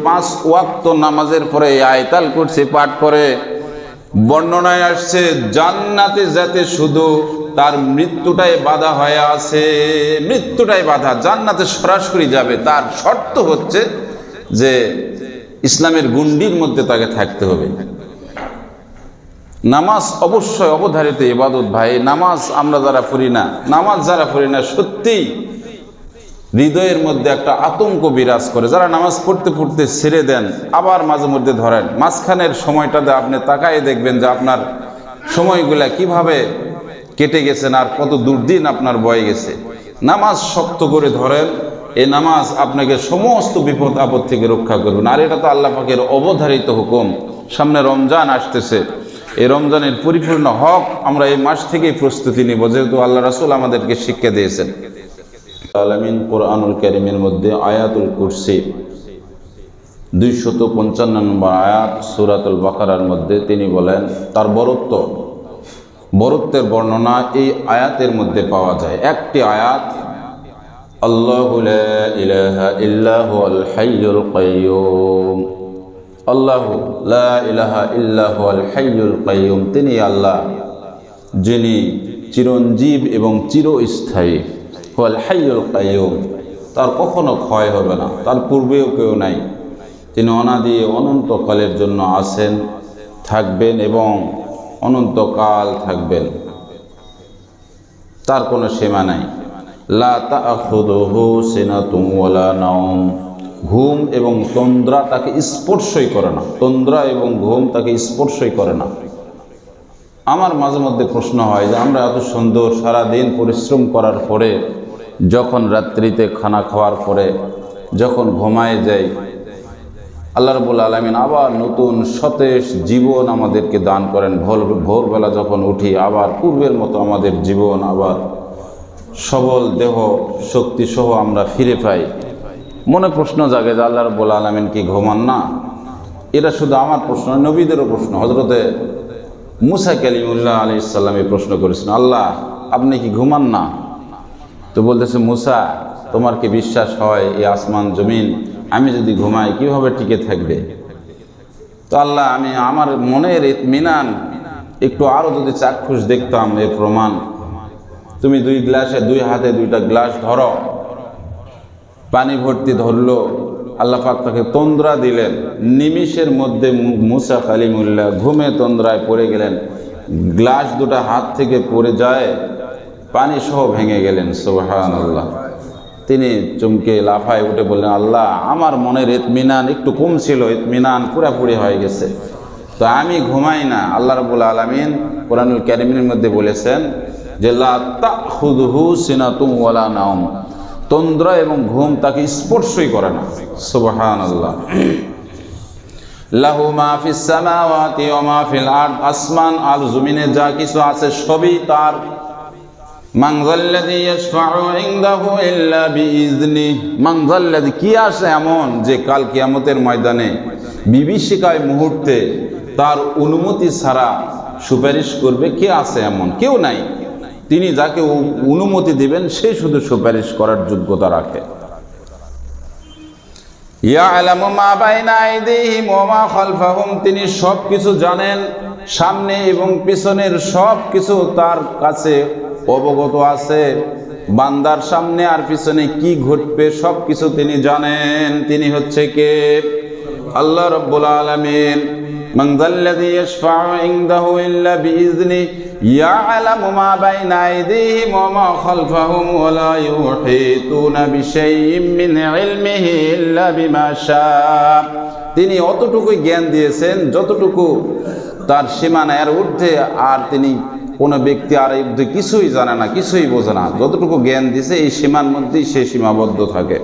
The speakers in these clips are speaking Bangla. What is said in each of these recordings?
5 ওয়াক্ত নামাজের পরে এই আয়াতুল কুরসি পাঠ করে, বর্ণনায় আসছে জান্নাতে যেতে শুধু তার মৃত্যুটাই বাধা হয়ে আছে, মৃত্যুটাই বাধা, জান্নাতে সরাসরি যাবে। তার শর্ত হচ্ছে যে ইসলামের গুন্ডির মধ্যে তাকে থাকতে হবে। নামাজ অবশ্যই অবধারিত ইবাদত ভাই। নামাজ আমরা যারা পড়ি না, নামাজ যারা পড়ি না, সত্যিই হৃদয়ের মধ্যে একটা আতঙ্ক বিরাজ করে। যারা নামাজ পড়তে পড়তে ছেড়ে দেন, আবার মাঝে মধ্যে ধরেন, মাঝখানের সময়টাতে আপনি তাকায় দেখবেন যে আপনার সময়গুলা কিভাবে কেটে গেছেন আর কত দুর্দিন আপনার বয়ে গেছে। নামাজ শক্ত করে ধরেন, এই নামাজ আপনাকে সমস্ত বিপদ আপদ থেকে রক্ষা করবেন। আর এটা তো আল্লাহ পাকের অবধারিত হুকুম। সামনে রমজান আসতেছে, এই রমজানের পরিপূর্ণ হক আমরা এই মাস থেকেই প্রস্তুতি নিব, যেহেতু আল্লাহ রাসূল আমাদেরকে শিক্ষা দিয়েছেন। আলামিন কোরআনুল কারীমের মধ্যে আয়াতুল কুরসি 255 নম্বর আয়াত সূরাতুল বাকারার মধ্যে তিনি বলেন, তার বরত্বের বর্ণনা এই আয়াতের মধ্যে পাওয়া যায়। একটি আয়াত, আল্লাহু লা ইলাহা ইল্লা হুয়াল হাইয়ুল কাইয়্যুম, আল্লাহু লা ইলাহা ইল্লা হুয়াল হাইয়ুল কাইয়্যুম, তিনি আল্লাহ যিনি চিরঞ্জীব এবং চিরস্থায়ী। হুয়াল হাইয়ুল কাইয়্যুম, তার কখনো ক্ষয় হবে না, তার পূর্বেও কেউ নাই। তিনি অনাদি অনন্তকালের জন্য আছেন, থাকবেন এবং অনন্তকাল থাকবেন, তার কোনো সীমা নাই। লা তাখুযুহু সিনাতুন ওয়ালা নাওম, ঘুম এবং তন্দ্রা তাকে স্পর্শই করে না, তন্দ্রা এবং ঘুম তাকে স্পর্শই করে না। আমার মাঝে মধ্যে প্রশ্ন হয় যে আমরা এত সুন্দর সারাদিন পরিশ্রম করার পরে যখন রাত্রিতে খানা খাওয়ার পরে যখন ঘুমায় যাই, আল্লাহ রাব্বুল আলামিন আবার নতুন সতেজ জীবন আমাদেরকে দান করেন। ভোরবেলা যখন উঠি আবার পূর্বের মতো আমাদের জীবন, আবার সবল দেহ শক্তি সহ আমরা ফিরে পাই। মনে প্রশ্ন জাগে যে আল্লাহ রাব্বুল আলামিন কি ঘুমান না? এটা শুধু আমার প্রশ্ন, নবীদেরও প্রশ্ন। হযরতে মুসা কালিমুল্লাহ আলাইহিস সালাম এই প্রশ্ন করেছেন, আল্লাহ আপনি কি ঘুমান না? তো বলতেছে, মুসা তোমার কি বিশ্বাস হয় এই আসমান জমিন আমি যদি ঘুমাই কিভাবে টিকে থাকবে? তো আল্লাহ, আমি আমার মনের ইতমিনান একটু আরো যদি চাক্ষুষ দেখতাম এর প্রমাণ। তুমি দুই হাতে 2টা গ্লাস ধরো, পানি ভর্তি ধরলো, আল্লাহ পাক তাকে তন্দ্রা দিলেন, নিমিষের মধ্যে মুসা কালিমুল্লাহ ঘুমে তন্দ্রায় পড়ে গেলেন। গ্লাস 2টা হাত থেকে পড়ে যায়, পানি সহ ভেঙে গেলেন। সুবহানাল্লাহ। তিনি চমকে লাফায় উঠে বললেন, আল্লাহ আমার মনের ইতমিনান একটু কম ছিল, ইতমিনান পুরাপুরি হয়ে গেছে, তো আমি ঘুমাই না। আল্লাহ রাব্বুল আলামিন কোরআনুল কারীমের মধ্যে বলেছেন যে লা তাখুযুহু সিনাতুন ওয়ালা নাওম, তন্দ্রা এবং ঘুম তাকে স্পর্শই করে না। সুবহানাল্লাহ। লাহু মা ফিস সামাওয়াতি ওয়া মা ফিল আরদ, আসমান আর জমিনে যা কিছু আছে সবই তার। মান যাল্লাযী ইয়াশফাউ ইনদাহু ইল্লা বিইজনিহি, মান যাল্লাযী, কি আছে এমন যে কাল কিয়ামতের ময়দানে বিভীষিকায় মুহূর্তে তার অনুমতি ছাড়া সুপারিশ করবে? কে আছে এমন? কেউ নাই। তিনি যাকে অনুমতি দিবেন সে শুধু সুপারিশ করার যোগ্যতা রাখে। ইয়ালামু মা বাইনা আইদিহিম ওয়া মা খালফাহুম, তিনি সব কিছু জানেন, সামনে এবং পিছনের সব কিছু তার কাছে অবগত আছে। বান্দার সামনে আর পিছনে কি ঘটবে সব কিছু তিনি জানেন। তিনি হচ্ছে কে? আল্লাহ রাব্বুল আলামিন। মান যাল্লাযী ইয়াশফাউ ইনদাহু ইল্লা বিইজনিহি ইয়ালামু মা বাইনা আইদিহিম ওয়া মা খালফাহুম ওয়া লা ইউহিতুনা বিশাইইন মিন ইলমিহি ইল্লা বিমা শাআ, তিনি অতটুকুই জ্ঞান দিয়েছেন যতটুকু তার সীমানার ঊর্ধ্বে, আর তিনি কোনো ব্যক্তি আর এই কিছুই জানে না, কিছুই বোঝে না। যতটুকু জ্ঞান দিয়েছে এই সীমার মধ্যেই সে সীমাবদ্ধ থাকে।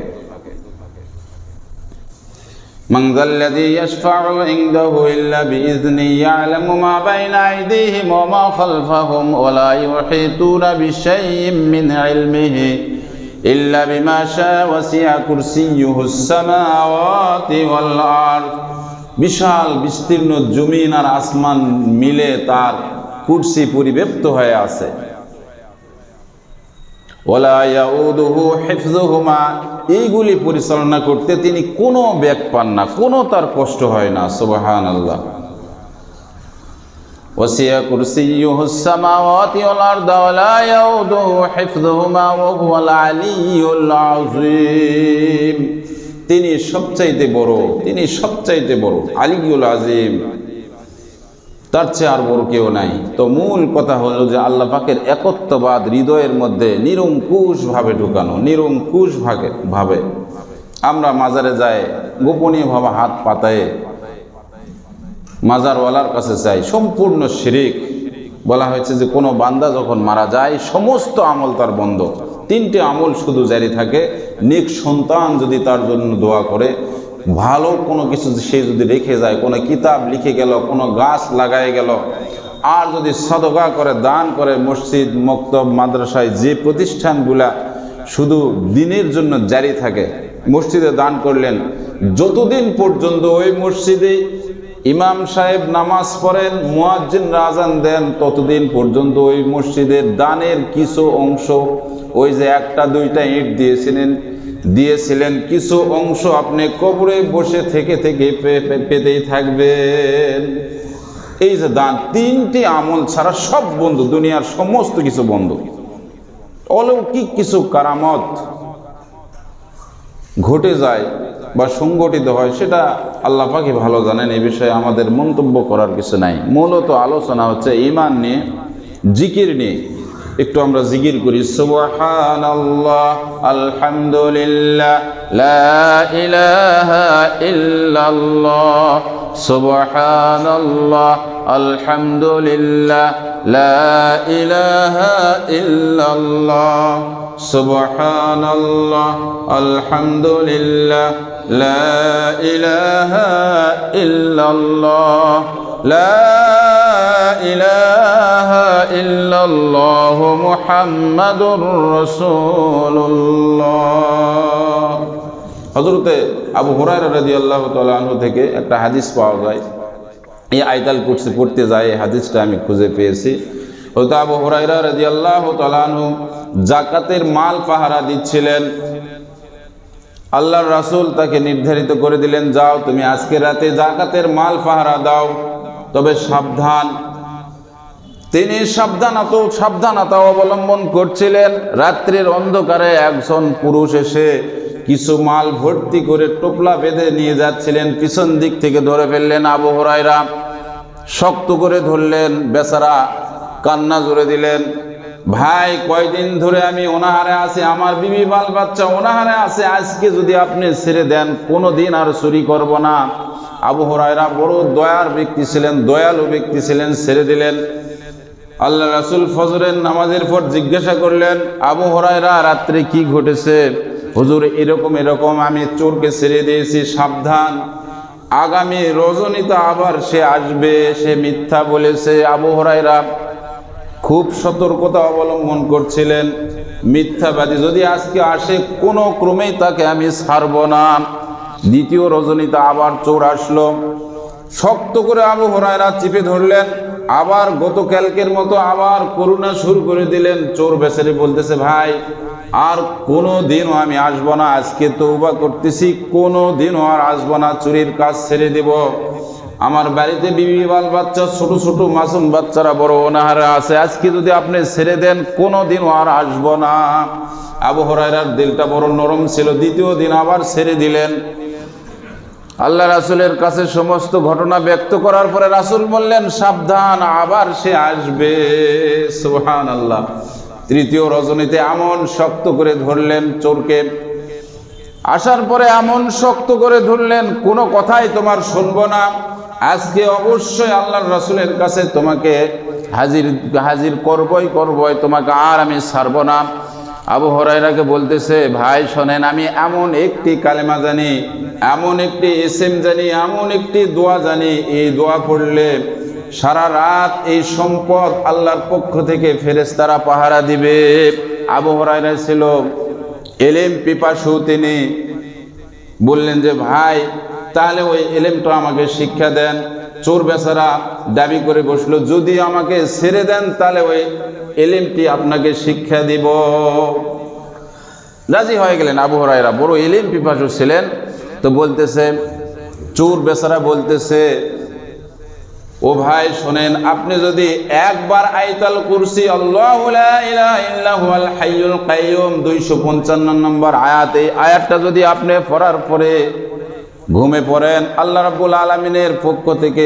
মান যাল্লাযী ইয়াশফাউ ইনদাহু ইল্লা বিইজনিহি ইয়ালামু মা বাইনা আইদিহিম ওয়া মা খালফাহুম ওয়া লা ইউহিতুনা বিশাইইন মিন ইলমিহি ইল্লা বিমা শাআ ওয়াসি'a কুরসিয়্যুহুস সামাওয়াতি ওয়াল আরদ, বিশাল বিস্তীর্ণ জমিন আর আসমান মিলে তার কুরসি পরিব্যাপ্ত হয়ে আছে। ওয়ালা ইয়াউদুহু হিফযুহুমা, এইগুলি পরিচালনা করতে তিনি কোনো ব্যাগ পান না, কোনো তার কষ্ট হয় না। সুবহানাল্লাহ। ওয়াসিয়া কুরসিয়্যুহুস সামাওয়াতি ওয়াল আরদা ওয়ালা ইয়াউদুহু হিফযুহুমা ওয়া হুয়াল আলিয়্যুল আযীম। তিনি সবচাইতে বড়, তিনি সবচাইতে বড়, আলিয়্যুল আযীম, তার চেয়ে আর বড় কেউ নাই। তো মূল কথা হলো যে আল্লাহ পাকের একত্ববাদ হৃদয়ের মধ্যে নিরঙ্কুশভাবে ঢুকানো, নিরঙ্কুশভাবে। আমরা মাজারে যাই, গোপনীয়ভাবে হাত পাতায় মাজারওয়ালার কাছে চাই, সম্পূর্ণ শিরিক। বলা হয়েছে যে কোনো বান্দা যখন মারা যায় সমস্ত আমল তার বন্ধ, তিনটে আমল শুধু জারি থাকে। নেক সন্তান যদি তার জন্য দোয়া করে, ভালো কোনো কিছু সে যদি রেখে যায়, কোনো কিতাব লিখে গেল, কোনো গাছ লাগায় গেল, আর যদি সাদকা করে, দান করে, মসজিদ, মক্তব, মাদ্রাসায় যে প্রতিষ্ঠানগুলা শুধু দিনের জন্য জারি থাকে, মসজিদে দান করলেন, যতদিন পর্যন্ত ওই মসজিদে ইমাম সাহেব নামাজ পড়েন, মুয়াজ্জিনরা আযান দেন, ততদিন পর্যন্ত ওই মসজিদের দানের কিছু অংশ, ওই যে একটা দুইটা ইট দিয়েছিলেন কিছু অংশ আপনি কবরে বসে থেকে পেতেই থাকবেন। এই যে দান, তিনটি আমল ছাড়া সব বন্ধ, দুনিয়ার সমস্ত কিছু বন্ধ। অলৌকিক কিছু কারামত ঘটে যায় বা সংগঠিত হয়, সেটা আল্লাহ পাকই ভালো জানেন, এই বিষয়ে আমাদের মন্তব্য করার কিছু নাই। মূলত আলোচনা হচ্ছে ঈমান নিয়ে, জিকির নিয়ে। একটু আমরা জিকির করি। সুবহানাল্লাহ, আলহামদুলিল্লাহ, লা ইলাহা ইল্লাল্লাহ, সুবহানাল্লাহ, আলহামদুলিল্লাহ, লা ইলাহা ইল্লাল্লাহ, সুবহানাল্লাহ, আলহামদুলিল্লাহ, লা ইলাহা ইল্লাল্লাহ, লা ইলাহা ইল্লাল্লাহ, মুহাম্মাদুর রাসূলুল্লাহ। হযরতে আবু হুরায়রা রাদিয়াল্লাহু তাআলা আনহু থেকে একটা হাদিস পাওয়া যায়। এই আয়াতুল কুরসি পড়তে যায়, এই হাদিসটা আমি খুঁজে পেয়েছি। হযরত আবু হুরায়রা রাদিয়াল্লাহু তাআলা আনহু যাকাতের মাল পাহারা দিচ্ছিলেন। আল্লাহর রাসূল তাকে নির্ধারিত করে দিলেন, যাও তুমি আজকে রাতে যাকাতের মাল পাহারা দাও, তবে সাবধান। তিনি সাবধানতা অবলম্বন করছিলেন। রাত্রির অন্ধকারে একজন পুরুষ এসে কিছু মাল ভর্তি করে টোপলা বেঁধে নিয়ে যাচ্ছিলেন, পিছন দিক থেকে ধরে ফেললেন। আবু হুরায়রা শক্ত করে ধরলেন, বেচারা কান্না জুড়ে দিলেন, ভাই কয়দিন ধরে আমি অনাহারে আছি, আমার বিবি বাল বাচ্চা অনাহারে আছে, আজকে যদি আপনি ছেড়ে দেন কোনো দিন আর চুরি করব না। আবু হুরায়রা বড় দয়ার ব্যক্তি ছিলেন, দয়ালু ব্যক্তি ছিলেন, ছেড়ে দিলেন। আল্লাহ রাসূল ফজরের নামাজের পর জিজ্ঞাসা করলেন, আবু হুরায়রা রাত্রে কি ঘটেছে? হুজুর এরকম আমি চোরকে ছেড়ে দিয়েছি, সাবধান, আগামী রজনীতে আবার সে আসবে, সে মিথ্যা বলেছে। আবু হুরায়রা খুব সতর্কতা অবলম্বন করছিলেন, মিথ্যাবাদী যদি আজকে আসে কোনো ক্রমেই তাকে আমি ছাড়ব না। দ্বিতীয় রজনীতে আবার চোর আসলো, শক্ত করে আবু হুরায়রা চিপে ধরলেন, আবার গতকালকের মতো আবার করুণা শুরু করে দিলেন। চোর বেচারি বলতেছে, ভাই আর কোনো দিনও আমি আসবো না, আজকে তওবা করতেছি, কোনো দিনও আর আসবো না, চুরির কাজ ছেড়ে দেব। আমার বাড়িতে বিবি বাল বাচ্চা, ছোট ছোট মাসুম বাচ্চারা বড় অনাহারে আছে, আজকে যদি আপনি ছেড়ে দেন কোনো দিনও আর আসবো না। আবু হুরায়রার দিলটা বড় নরম ছিল, দ্বিতীয় দিন আবার ছেড়ে দিলেন। আল্লাহ রাসূলের কাছে সমস্ত ঘটনা ব্যক্ত করার পরে রাসূল বললেন, সাবধান, আবার সে আসবে। সুবহানাল্লাহ। তৃতীয় রজনীতে এমন শক্ত করে ধরলেন চোরকে, আসার পরে এমন শক্ত করে ধরলেন, কোনো কথাই তোমার শুনবো না, আজকে অবশ্যই আল্লাহর রাসূলের কাছে তোমাকে হাজির করবই, তোমাকে আর আমি ছাড়বো না। আবু হুরায়রাকে বলতেছে, ভাই শোনেন, আমি এমন একটি কালেমা জানি, এমন একটি ইসম জানি, এমন একটি দোয়া জানি, এই দোয়া পড়লে সারা রাত এই সম্পদ আল্লাহর পক্ষ থেকে ফেরেশতারা পাহারা দিবে। আবু হুরায়রা ছিল ইলম পিপাসু, তিনি বললেন যে ভাই তাহলে ওই ইলমটা আমাকে শিক্ষা দেন। চোর বেচারা দাবি করে বসলো, যদি আমাকে ছেড়ে দেন তাহলে ওই ইলমটি আপনাকে শিক্ষা দিব। রাজি হয়ে গেলেন। আবু হুরায়রা বড় ইলম পিপাসু ছিলেন, তো বলতেছে, চোর বেচারা বলতেছে, ও ভাই শোনেন, আপনি যদি একবার আয়াতুল কুরসি আল্লাহু লা ইলাহা ইল্লা হুয়াল হাইয়ুল কাইয়ুম 255 নম্বর আয়াত, এই আয়াতটা যদি আপনি পড়ার পরে ঘুমে পড়েন, আল্লাহ রাব্বুল আলামিনের পক্ষ থেকে